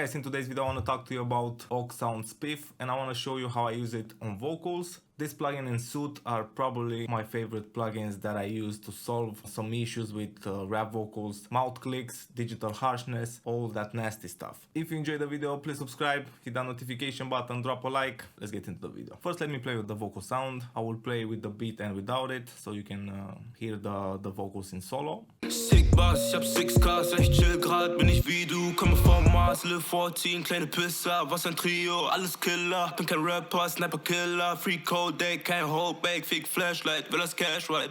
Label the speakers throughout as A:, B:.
A: guys, in today's video I want to talk to you about Oeksound Spiff and I want to show you how I use it on vocals. This plugin and Suit are probably my favorite plugins that I use to solve some issues with rap vocals, mouth clicks, digital harshness, all that nasty stuff. If you enjoyed the video, please subscribe, hit that notification button, drop a like. Let's get into the video. First let me play with the vocal sound. I will play with the beat and without it, so you can hear the vocals in solo.
B: Sick Bass, ich hab 6Ks, echt chill grad, bin ich wie du, komme vom Mars, Live 14, kleine Pisser, was ein Trio, alles Killer, bin kein Rapper, Sniper Killer, Free Code Day, kein Holdback, Fick Flashlight, will das Cash right,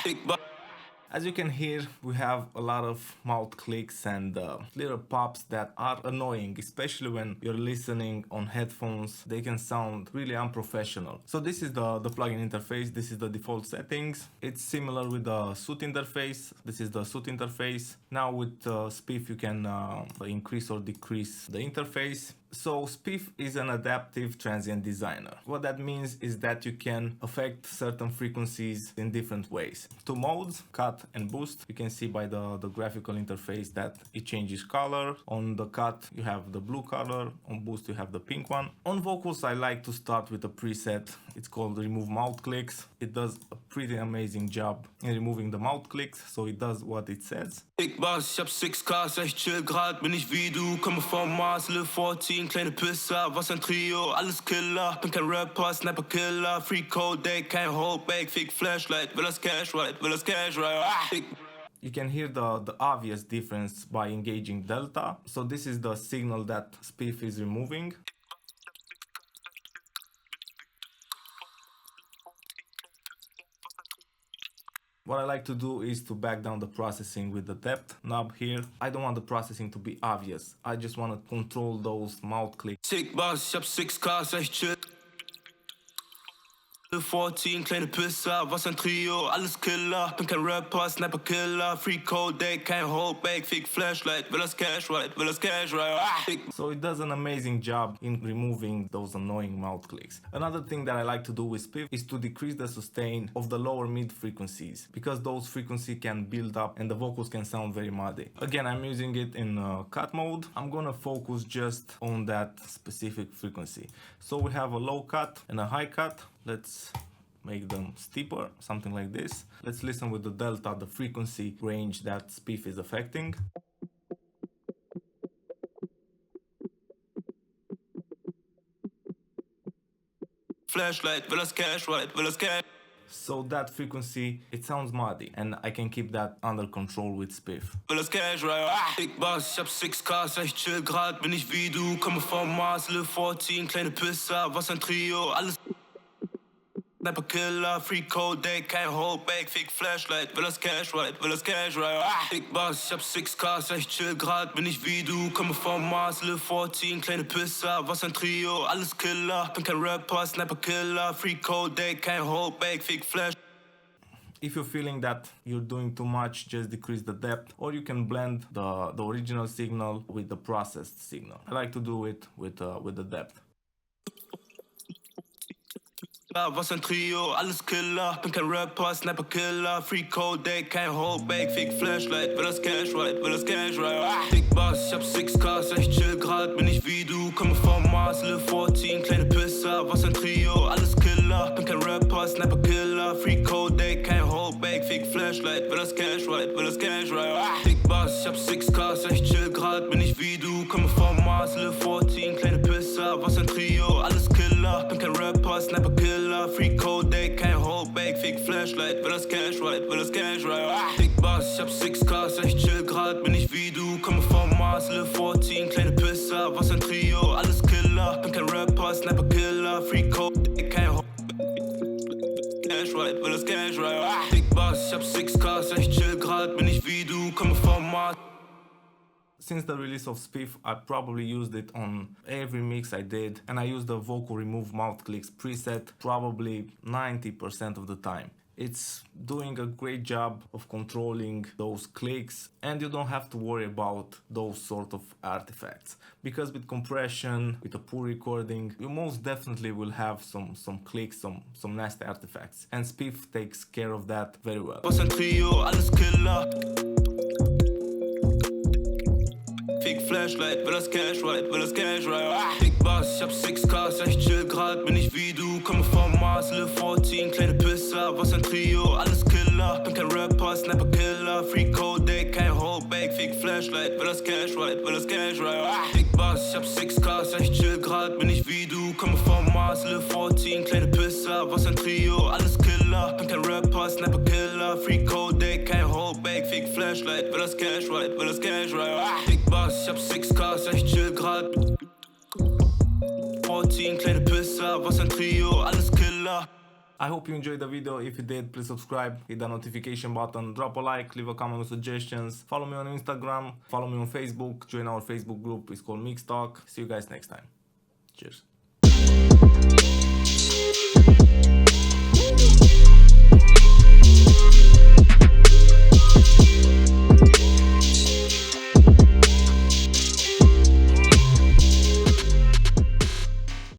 B: Sick Bass.
A: As you can hear, we have a lot of mouth clicks and little pops that are annoying, especially when you're listening on headphones. They can sound really unprofessional. So this is the plugin interface. This is the default settings. It's similar with the Suit interface. This is the Suit interface. Now with Spiff you can increase or decrease the interface. So Spiff is an adaptive transient designer. What that means is that you can affect certain frequencies in different ways. Two modes, cut and boost. You can see by the graphical interface that it changes color. On the cut you have the blue color, on boost you have the pink one. On vocals I like to start with a preset. It's called Remove Mouth Clicks. It does a pretty amazing job in removing the mouth clicks, so it does what it says.
B: Sick Bass, ich hab 6Ks, echt chill grad, bin ich wie du, komme vom Mars, Live 14, kleine Pisser, was ein Trio, alles Killer, bin kein Rapper, Sniper Killer, Free Code Day, kein Holdback, Fick Flashlight, will das Cash right,
A: You can hear the obvious difference by engaging delta. So this is the signal that Spiff is removing. What I like to do is to back down the processing with the depth knob here. I don't want the processing to be obvious. I just want to control those mouth clicks.
B: Sick Bass, ich hab 6Ks, echt chill. 14, kleine Pisser, was ein Trio, alles Killer, bin kein Rapper, Sniper Killer, Free Code Day, kein Holdback, Fick Flashlight, will das Cash right,
A: So it does an amazing job in removing those annoying mouth clicks. Another thing that I like to do with Spiff is to decrease the sustain of the lower mid frequencies, because those frequencies can build up and the vocals can sound very muddy. Again, I'm using it in cut mode. I'm gonna focus just on that specific frequency. So we have a low cut and a high cut. Let's make them steeper, something like this. Let's listen with the delta, the frequency range that Spiff is affecting.
B: Flashlight, will das Cash right,
A: So that frequency, it sounds muddy and I can keep that under control with Spiff.
B: Will das Cash right, Sick Bass, ich hab 6Ks, echt chill grad, bin ich wie du, komme vom Mars, Live 14, kleine Pisser, was ein Trio, alles Sniper Killer, Free Code Day, kein Holdback, Fick Flashlight, will das Cash right, Sick Bass, ich hab 6Ks, echt chill grad, bin ich wie du, komme vom Mars, Live 14, kleine Pisser, was ein Trio, alles Killer, bin kein Rapper, Sniper Killer, Free Code Day, kein Holdback, Fick Flash.
A: If you're feeling that you're doing too much, just decrease the depth, or you can blend the original signal with the processed signal. I like to do it with the depth.
B: Was ein Trio, alles Killer, bin kein Rapper, Sniper Killer, Free Code Day, kein Holdback, Fick Flashlight, will das Cash right, Sick Bass, ich hab 6Ks, echt chill grad, bin ich wie du, komme vom Mars, Live 14, kleine Pisser, was ein Trio, alles Killer, bin kein Rapper, Sniper Killer, Free Code Day, kein Holdback, Fick Flashlight, will das Cash right, Sick Bass, ich hab 6Ks, echt chill grad, bin ich wie du, komme vom Mars, Live 14, kleine Pisser, was ein Trio, alles Killer, bin kein Rapper, Sniper Killer, Free Code Day, kein Holdback, Fick Flashlight, will das Cash right, Sick Bass, ich hab 6Ks, echt chill grad, bin ich wie du, komme vom Mars, Live 14, kleine Pisser, was ein Trio, alles Killer, bin kein Rapper, Sniper Killer, Free Code Day, kein Holdback, Cash right, Sick Bass, ich hab 6Ks, echt chill grad, bin ich wie du, komme vom Mars.
A: Since the release of Spiff, I probably used it on every mix I did, and I used the vocal remove mouth clicks preset probably 90% of the time. It's doing a great job of controlling those clicks, and you don't have to worry about those sort of artifacts, because with compression, with a poor recording, you most definitely will have some clicks, some nasty artifacts, and Spiff takes care of that very well.
B: Was ein Trio, alles Killer. Fick Flashlight, will das Cash right, will das Cash right. Big Boss, ich hab 6Ks, ja ich chill grad, bin ich wie du, komme vom Mars, Lil 14, kleine Pisser, was ein Trio, alles Killer, bin kein Rapper, Sniper Killer, Free Code, Day, kein Holdback, Fick Flashlight, will das Cash right, will das Cash right. Big Boss, ich hab 6Ks, ja ich chill grad, bin ich wie du, komme vom Mars, Lil 14, kleine Pisser, was ein Trio, alles Killer, bin kein Rapper, Sniper Killer, Free Code, Day, kein Holdback, Fick Flashlight, will das Cash right, will das Cash right. Big Boss, ich hab 6Ks, ja ich chill grad. 14, kleine Pisser, was ein Trio, alles Killer.
A: I hope you enjoyed the video. If you did, please subscribe, hit the notification button, drop a like, leave a comment with suggestions, follow me on Instagram, follow me on Facebook, join our Facebook group, it's called Mix Talk. See you guys next time. Cheers.